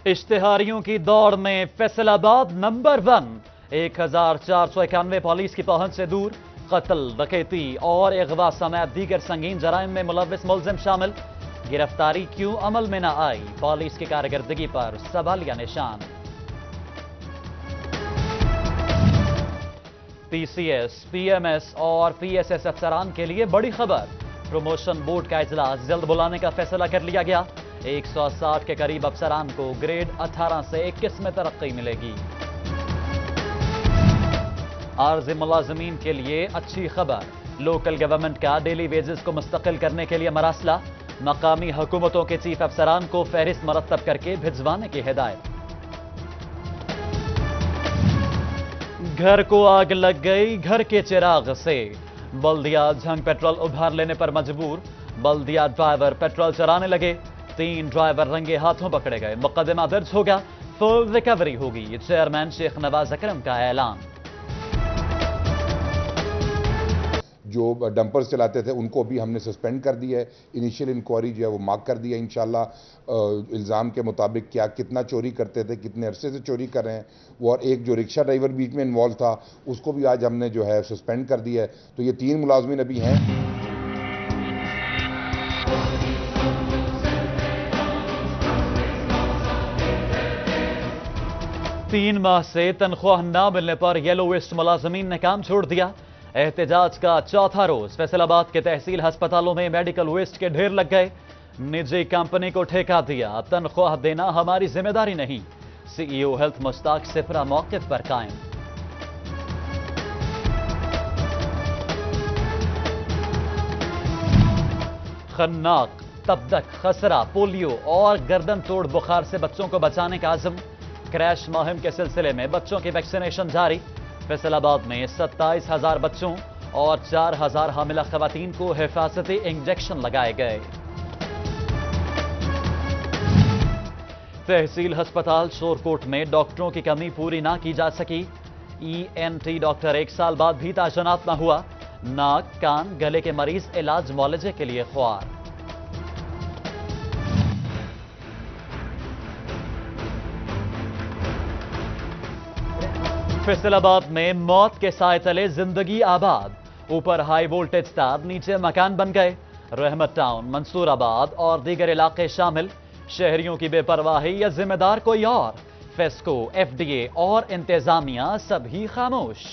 इश्तिहारियों की दौड़ में फैसलाबाद नंबर 1, 1491 पुलिस की पहुंच से दूर। कत्ल, डकैती और अगवा समेत दीगर संगीन जराइम में मुलव्विस मुलजिम शामिल। गिरफ्तारी क्यों अमल में न आई, पुलिस की कारकर्दगी पर सवालिया निशान। पीसीएस, पीएमएस और पीएसएस अफसरान के लिए बड़ी खबर। प्रमोशन बोर्ड का इजलास जल्द बुलाने का फैसला कर लिया गया। 160 के करीब अफसरान को ग्रेड 18 से 21 में तरक्की मिलेगी। आर्जी मुलाजमीन के लिए अच्छी खबर। लोकल गवर्नमेंट का डेली वेजेस को मुस्तकिल करने के लिए मरासला। मकामी हुकूमतों के चीफ अफसरान को फहरिस्त मरतब करके भिजवाने की हिदायत। घर को आग लग गई घर के चिराग से। बल्दिया झंग पेट्रोल उभार लेने पर मजबूर। बल्दिया ड्राइवर पेट्रोल चराने लगे। 3 ड्राइवर रंगे हाथों पकड़े गए। मुकदमा दर्ज होगा, फुल रिकवरी होगी। चेयरमैन शेख नवाज अकरम का ऐलान। जो डंपर्स चलाते थे उनको भी हमने सस्पेंड कर दिया है। इनिशियल इंक्वायरी जो है वो मार्क कर दिया है। इंशाल्लाह इल्ज़ाम के मुताबिक क्या कितना चोरी करते थे, कितने अरसे से चोरी कर रहे हैं वो, और एक जो रिक्शा ड्राइवर बीच में इन्वॉल्व था उसको भी आज हमने जो है सस्पेंड कर दिया है। तो ये 3 मुलाजमीन अभी हैं। 3 माह से तनख्वाह न मिलने पर येलो वेस्ट मुलाजमीन ने काम छोड़ दिया। एहतजाज का चौथा रोज। फैसलाबाद के तहसील अस्पतालों में मेडिकल वेस्ट के ढेर लग गए। निजी कंपनी को ठेका दिया, तनख्वाह देना हमारी जिम्मेदारी नहीं। सीईओ हेल्थ मुश्ताक सिफरा मौक़िफ़ पर कायम। खन्नाक, तबदक, खसरा, पोलियो और गर्दन तोड़ बुखार से बच्चों को बचाने का आज़म। क्रैश मुहिम के सिलसिले में बच्चों की वैक्सीनेशन जारी। फैसलाबाद में 27,000 बच्चों और 4,000 हामिला खवातीन को हिफाजती इंजेक्शन लगाए गए। तहसील अस्पताल शोरकोट में डॉक्टरों की कमी पूरी ना की जा सकी। ईएनटी डॉक्टर 1 साल बाद भी तैनात न हुआ। नाक, कान, गले के मरीज इलाज मुआलजे के लिए ख्वार। फैसलाबाद में मौत के साए तले जिंदगी आबाद। ऊपर हाई वोल्टेज तार, नीचे मकान बन गए। रहमत टाउन, मंसूराबाद और दीगर इलाके शामिल। शहरियों की बेपरवाही या जिम्मेदार कोई और? फेस्को, एफडीए और इंतजामिया सभी खामोश।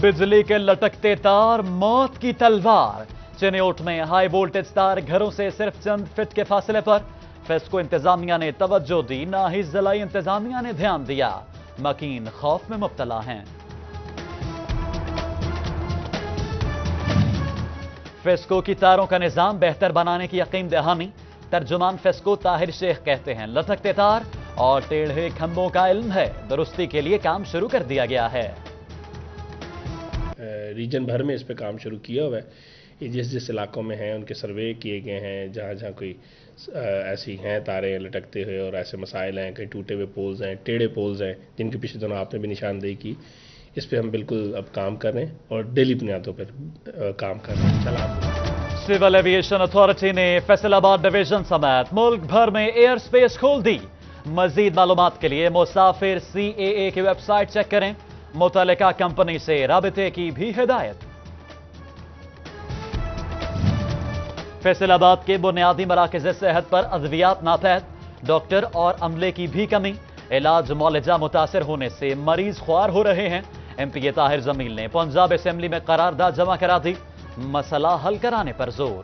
बिजली के लटकते तार, मौत की तलवार। चिन्योट में हाई वोल्टेज तार घरों से सिर्फ चंद फीट के फासले पर। फेस्को इंतजामिया ने तवज्जो दी, ना ही जिला इंतजामिया ने ध्यान दिया। मकीन खौफ में मुब्तला हैं। फेस्को की तारों का निजाम बेहतर बनाने की यकीन दहानी। तर्जुमान फेस्को ताहिर शेख कहते हैं, लटकते तार और टेढ़े खंभों का इल्म है, दुरुस्ती के लिए काम शुरू कर दिया गया है। रीजन भर में इस पे काम शुरू किया हुआ है। जिस जिस इलाकों में हैं उनके सर्वे किए गए हैं। जहाँ जहाँ कोई ऐसी हैं तारें लटकते हुए और ऐसे मसाइल हैं, कहीं टूटे हुए पोल्स हैं, टेढ़े पोल्स हैं जिनके पीछे दोनों आपने भी निशानदेही की, इस पे हम बिल्कुल अब काम कर रहे हैं और डेली बुनियादों पर काम कर रहे हैं। चला सिविल एविएशन अथॉरिटी ने फैसलाबाद डिवीजन समेत मुल्क भर में एयर स्पेस खोल दी। मजीद मालूमात के लिए मुसाफिर CAA की वेबसाइट चेक करें। मुतल्लिका कंपनी से राबिते की भी हिदायत। फैसलाबाद के बुनियादी मराकज़ सेहत पर अद्वियात नापैद। डॉक्टर और अमले की भी कमी। इलाज मुआलजा मुतासर होने से मरीज ख्वार हो रहे हैं। MPA ताहिर जमील ने पंजाब असेंबली में करारदाद जमा करा दी। मसला हल कराने पर जोर।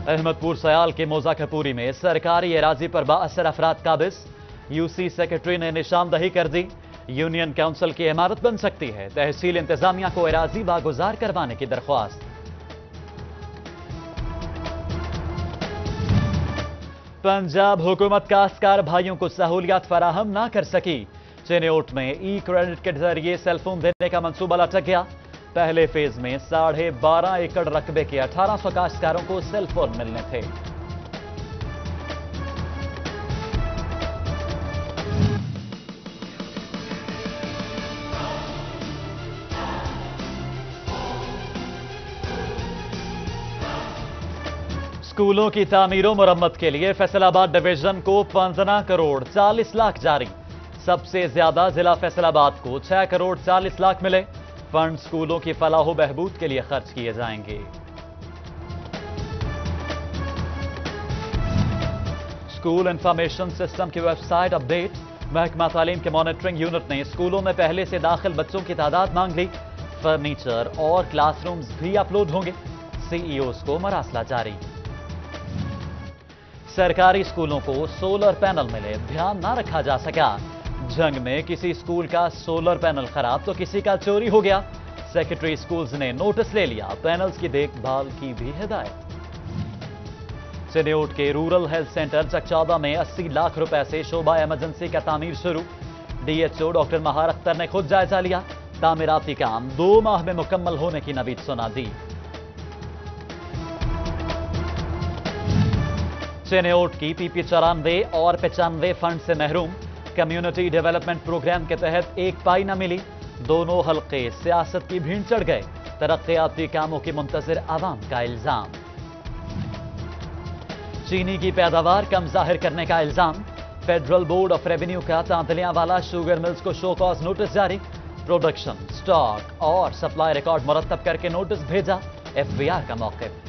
अहमदपुर सयाल के मौजा कपूरी में सरकारी एराजी पर बाअसर अफराद काबिज। UC सेक्रेटरी ने निशानदही कर दी। यूनियन काउंसिल की इमारत बन सकती है। तहसील इंतजामिया को एराजी वागुजार करवाने की दरख्वास्त। पंजाब हुकूमत काश्तकार भाइयों को सहूलियात फराहम ना कर सकी। चिन्योट में ई-क्रेडिट के जरिए सेलफोन देने का मंसूबा लटक गया। पहले फेज में 12.5 एकड़ रकबे के 1800 काश्तकारों को सेलफोन मिलने थे। स्कूलों की तामीर और मरम्मत के लिए फैसलाबाद डिवीजन को 15 करोड़ 40 लाख जारी। सबसे ज्यादा जिला फैसलाबाद को 6 करोड़ 40 लाख मिले। फंड स्कूलों की फलाह बहबूद के लिए खर्च किए जाएंगे। स्कूल इंफॉर्मेशन सिस्टम की वेबसाइट अपडेट। महकमा तालीम के मॉनिटरिंग यूनिट ने स्कूलों में पहले से दाखिल बच्चों की तादाद मांग ली। फर्नीचर और क्लासरूम्स भी अपलोड होंगे। सीईओज को मरासला जारी। सरकारी स्कूलों को सोलर पैनल मिले, ध्यान ना रखा जा सका। जंग में किसी स्कूल का सोलर पैनल खराब तो किसी का चोरी हो गया। सेक्रेटरी स्कूल्स ने नोटिस ले लिया। पैनल्स की देखभाल की भी हिदायत। चिन्योट के रूरल हेल्थ सेंटर चकचौदा में 80 लाख रुपए से शोभा इमरजेंसी का तामीर शुरू। डीएचओ डॉक्टर महार अख्तर ने खुद जायजा लिया। तामीराती काम 2 माह में मुकम्मल होने की नवीद सुना दी। चिन्योट की पीपी 94 और 95 फंड से महरूम। कम्युनिटी डेवलपमेंट प्रोग्राम के तहत एक पाई न मिली। दोनों हल्के सियासत की भीड़ चढ़ गए। तरक्याती कामों की मुंतजिर आवाम का इल्जाम। चीनी की पैदावार कम जाहिर करने का इल्जाम। फेडरल बोर्ड ऑफ रेवेन्यू का तांतलियां वाला शुगर मिल्स को शो कॉज नोटिस जारी। प्रोडक्शन, स्टॉक और सप्लाई रिकॉर्ड मुरतब करके नोटिस भेजा। एफबीआर का मौक़िफ़।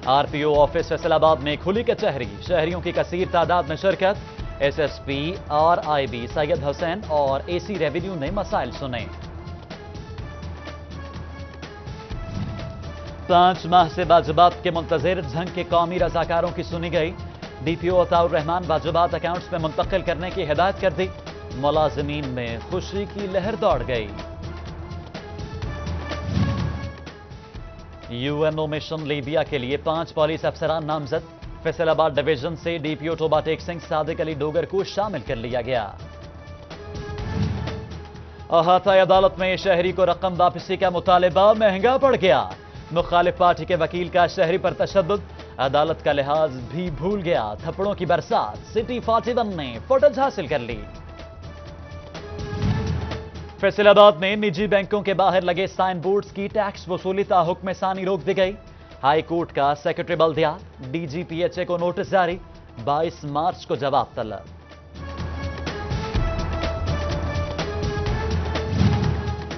आरपीओ ऑफिस फैसलाबाद में खुली कचहरी। शहरियों की कसीर तादाद में शिरकत। एसएसपी और आईबी सैयद हुसैन और एसी रेवेन्यू ने मसाइल सुने। 5 माह से वाजिबात के मुंतजिर जंग के कौमी रजाकारों की सुनी गई। डीपीओ अताउर रहमान वाजिबात अकाउंट्स में मुंतकिल करने की हिदायत कर दी। मुलाजिमीन में खुशी की लहर दौड़ गई। यूएनओ मिशन लीबिया के लिए 5 पुलिस अफसरान नामजद। फैसलाबाद डिवीजन से डीपीओ टोबा टेक सिंह सादिक अली डोगर को शामिल कर लिया गया। अहाता अदालत में शहरी को रकम वापसी का मुतालिबा महंगा पड़ गया। मुखालिफ पार्टी के वकील का शहरी पर तशद्दुद। अदालत का लिहाज भी भूल गया। थप्पड़ों की बरसात। सिटी 41 ने फुटेज हासिल कर ली। फैसलाबाद में निजी बैंकों के बाहर लगे साइन बोर्ड्स की टैक्स वसूली ताहुक्म सानी रोक दी गई। हाई कोर्ट का सेक्रेटरी बल्दिया डीजीपीएचए को नोटिस जारी। 22 मार्च को जवाब तलब।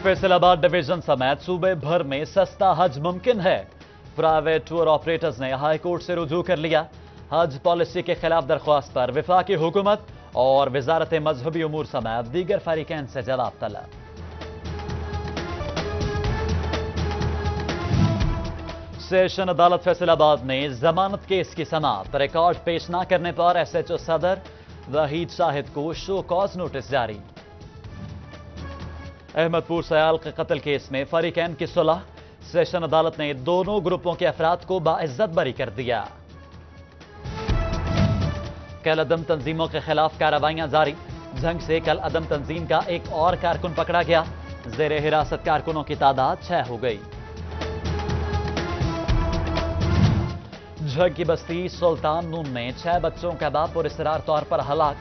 फैसलाबाद डिवीजन समेत सूबे भर में सस्ता हज मुमकिन है। प्राइवेट टूर ऑपरेटर्स ने हाई कोर्ट से रुजू कर लिया। हज पॉलिसी के खिलाफ दरख्वास्त पर विफाकी हुकूमत और वजारत मजहबी उमूर समेत दीगर फरीकैन से जवाब तलब। सेशन अदालत फैसलाबाद ने जमानत केस की समाअत। रिकॉर्ड पेश न करने पर एसएचओ सदर वहीद शाहिद को शो कॉज नोटिस जारी। अहमदपुर सयाल के कत्ल केस में फरीकैन की सुलह। सेशन अदालत ने दोनों ग्रुपों के अफराद को बाइज्जत बरी कर दिया। कल अदम तंजीमों के खिलाफ कार्रवाइयां जारी। जंग से कल अदम तंजीम का एक और कारकुन पकड़ा गया। जेर हिरासत कारकुनों की तादाद 6 हो गई। झग की बस्ती सुल्तान नून में 6 बच्चों का बाप और इसरार तौर पर हलाक।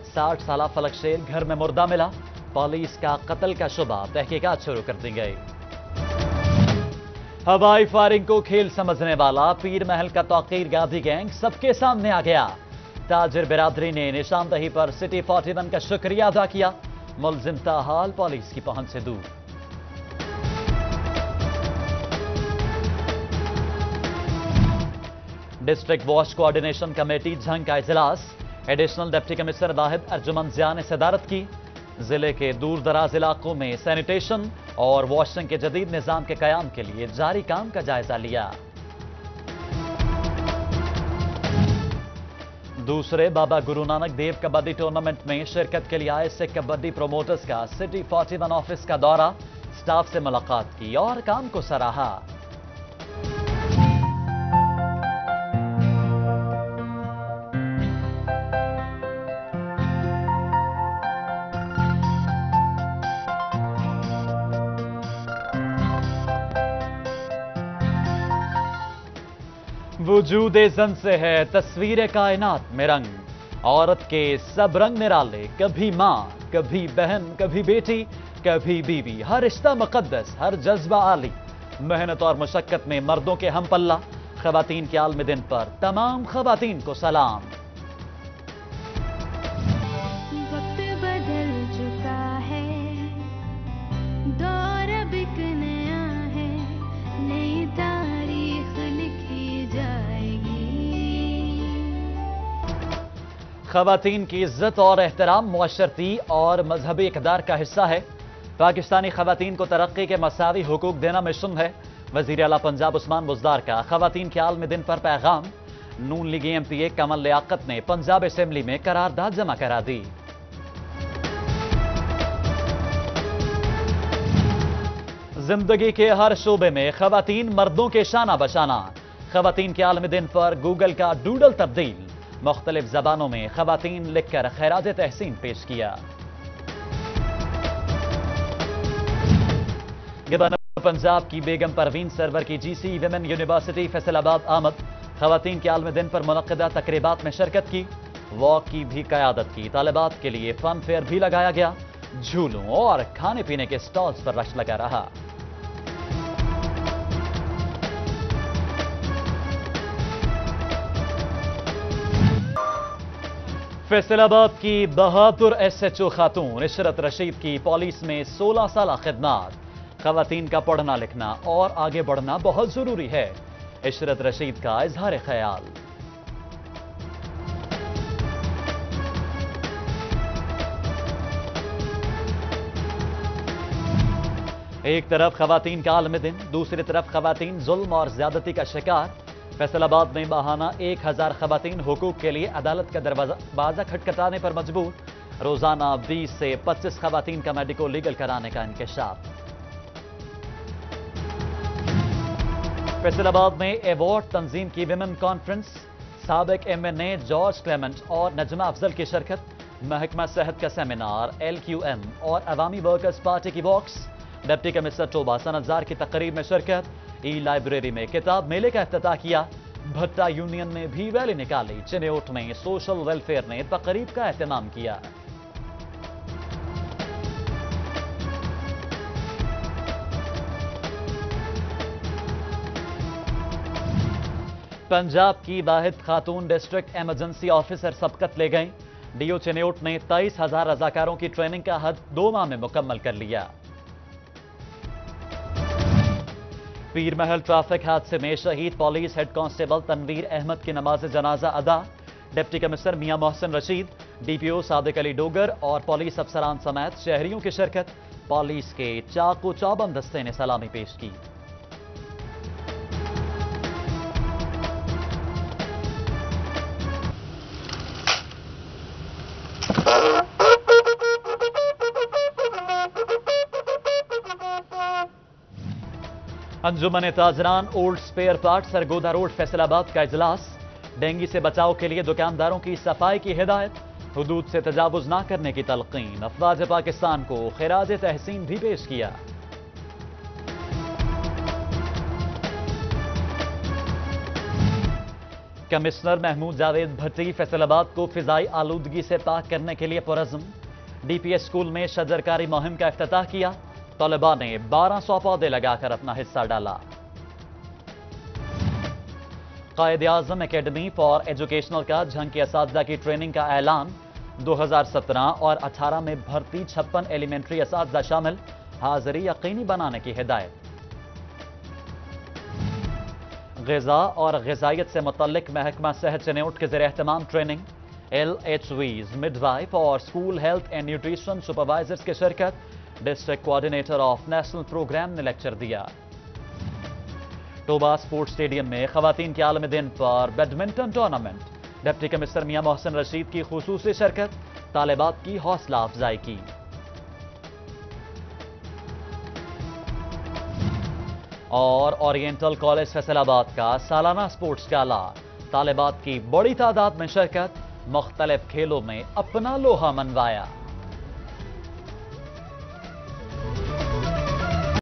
60 साल फलक शेर घर में मुर्दा मिला। पुलिस का कत्ल का शुबा। तहकीकात शुरू कर दी गई। हवाई फायरिंग को खेल समझने वाला पीर महल का तौकीर गादी गैंग सबके सामने आ गया। ताजिर बिरादरी ने निशानदही पर सिटी 41 का शुक्रिया अदा किया। मुलजिम ताहाल पुलिस की पहुंच से दूर। डिस्ट्रिक्ट वॉश कोऑर्डिनेशन कमेटी जंग का इजलास। एडिशनल डिप्टी कमिश्नर वाहिद अर्जुमंद जिया ने सदारत की। जिले के दूर दराज इलाकों में सैनिटेशन और वॉशिंग के जदीद निजाम के कयाम के लिए जारी काम का जायजा लिया। दूसरे बाबा गुरु नानक देव कबड्डी टूर्नामेंट में शिरकत के लिए आए सिख कबड्डी प्रोमोटर्स का सिटी 41 ऑफिस का दौरा। स्टाफ से मुलाकात की और काम को सराहा। वजूदे जन से है तस्वीर कायनात में रंग। औरत के सब रंग निराले। कभी माँ, कभी बहन, कभी बेटी, कभी बीवी। हर रिश्ता मुकद्दस, हर जज्बा आली। मेहनत और मुशक्कत में मर्दों के हम पल्ला। خواتین کے عالمی دن پر تمام خواتین کو سلام۔ وقت بدل چکا ہے، دور اب ایک نیا ہے، نئی تاریخ لکھی جائے گی۔ خواتین کی عزت اور احترام معاشرتی اور مذہبی اقدار کا حصہ ہے۔ پاکستانی خواتین کو ترقی کے مساوی حقوق دینا مشن ہے۔ وزیر اعلیٰ پنجاب عثمان بزدار کا خواتین کے عالمی دن پر پیغام۔ نون لیگی ایم پی اے کمل لیاقت نے پنجاب اسمبلی میں قرارداد جمع کرا دی۔ زندگی کے ہر شعبے میں خواتین مردوں کے شانہ بشانہ۔ خواتین کے عالمی دن پر گوگل کا ڈوڈل تبدیل، مختلف زبانوں میں خواتین لکھ کر خراج تحسین پیش کیا۔ گورنر پنجاب کی بیگم پروین سرور کی جی سی ویمن یونیورسٹی فیصل آباد آمد۔ خواتین کے عالمی دن پر منعقدہ تقریبات میں شرکت کی، واک کی بھی قیادت کی۔ طالبات کے لیے فن فیئر بھی لگایا گیا، جھولوں اور کھانے پینے کے سٹالز پر رش لگا رہا۔ فیصل آباد کی بہادر ایس ایچ او خاتون عشرت رشید کی پولیس میں 16 سالہ خدمات۔ خواتین کا پڑھنا لکھنا اور آگے بڑھنا بہت ضروری ہے، عشرت رشید کا اظہار خیال۔ ایک طرف خواتین کا عالمی دن، دوسری طرف خواتین ظلم اور زیادتی کا شکار۔ فیصل آباد میں ماہانہ 1000 خواتین حقوق کے لیے عدالت کا دروازہ کھٹکھٹانے پر مجبور۔ روزانہ 20 سے 25 خواتین کا میڈیکو لیگل کرانے کا انکشاف۔ فیصل آباد میں ایوارڈ تنظیم کی ویمن کانفرنس، سابق ایم این اے جارج کلیمنٹ اور نجمہ افضل کی شرکت۔ محکمہ صحت کا سیمینار، ایل کیو ایم اور عوامی ورکرز پارٹی کی واکس۔ ڈپٹی کمشنر ٹوبہ سنتزار کی تقریب میں شرکت۔ ای لائبریری میں کتاب میلے کا افتتاح کیا۔ بھٹا یونین نے بھی ریلی نکالی۔ چنیوٹ میں سوشل ویلفیئر نے تقریب کا اہتمام کیا۔ پنجاب کی واحد خاتون ڈسٹرکٹ ایمرجنسی آفیسر سبقت لے گئیں۔ ڈی او چنیوٹ نے 23,000 رضاکاروں کی ٹریننگ کا حد 2 ماہ میں مکمل کر لیا۔ پیر محل ٹریفک حادثے میں شہید police head constable Tanveer Ahmed کی نماز جنازہ ادا۔ Deputy commissioner Mian Mohsin Rashid, D P O Sadiq Ali Dogar اور پولیس افسران سمیت شہریوں کی شرکت۔ پولیس کے چاقو چوبند دستے نے سلامی پیش کی۔ انجمن تاجران old spare part Sargodha road Faisalabad کا اجلاس۔ ڈینگی سے بچاؤ کے لیے دکانداروں کی صفائی کی ہدایت، حدود سے تجاوز نہ کرنے کی تلقین۔ افواج پاکستان کو خراج تحسین بھی پیش کیا۔ کمشنر محمود جاوید بھٹی فیصل آباد کو فضائی آلودگی سے پاک کرنے کے لیے پرعزم۔ ڈی پی ایس اسکول میں شجرکاری مہم کا افتتاح کیا۔ طلباء نے 1200 پودے لگا کر اپنا حصہ ڈالا۔ Quaid Azam academy for educational کا جھنگ کے اساتذہ کی ٹریننگ کا اعلان۔ 2017 اور 18 میں بھرتی 56 ایلیمنٹری اساتذہ شامل، حاضری یقینی بنانے کی ہدایت۔ غذا اور غذائیت سے متعلق محکمہ صحت چنیوٹ کے زیر اہتمام training. L H Vs, midwife اور school health and nutrition supervisors کی شرکت۔ District coordinator of national program نے لیکچر دیا۔ ٹوبہ سپورٹ اسٹیڈیم میں خواتین کے عالمی دن پر badminton tournament. Deputy commissioner Mian Mohsin Rashid کی خصوصی شرکت، طالبات کی حوصلہ افزائی کی۔ اور اورینٹل کالج فیصل آباد کا سالانہ سپورٹس گالا، طالبات کی بڑی تعداد میں شرکت، مختلف کھیلوں میں اپنا لوہا منوایا۔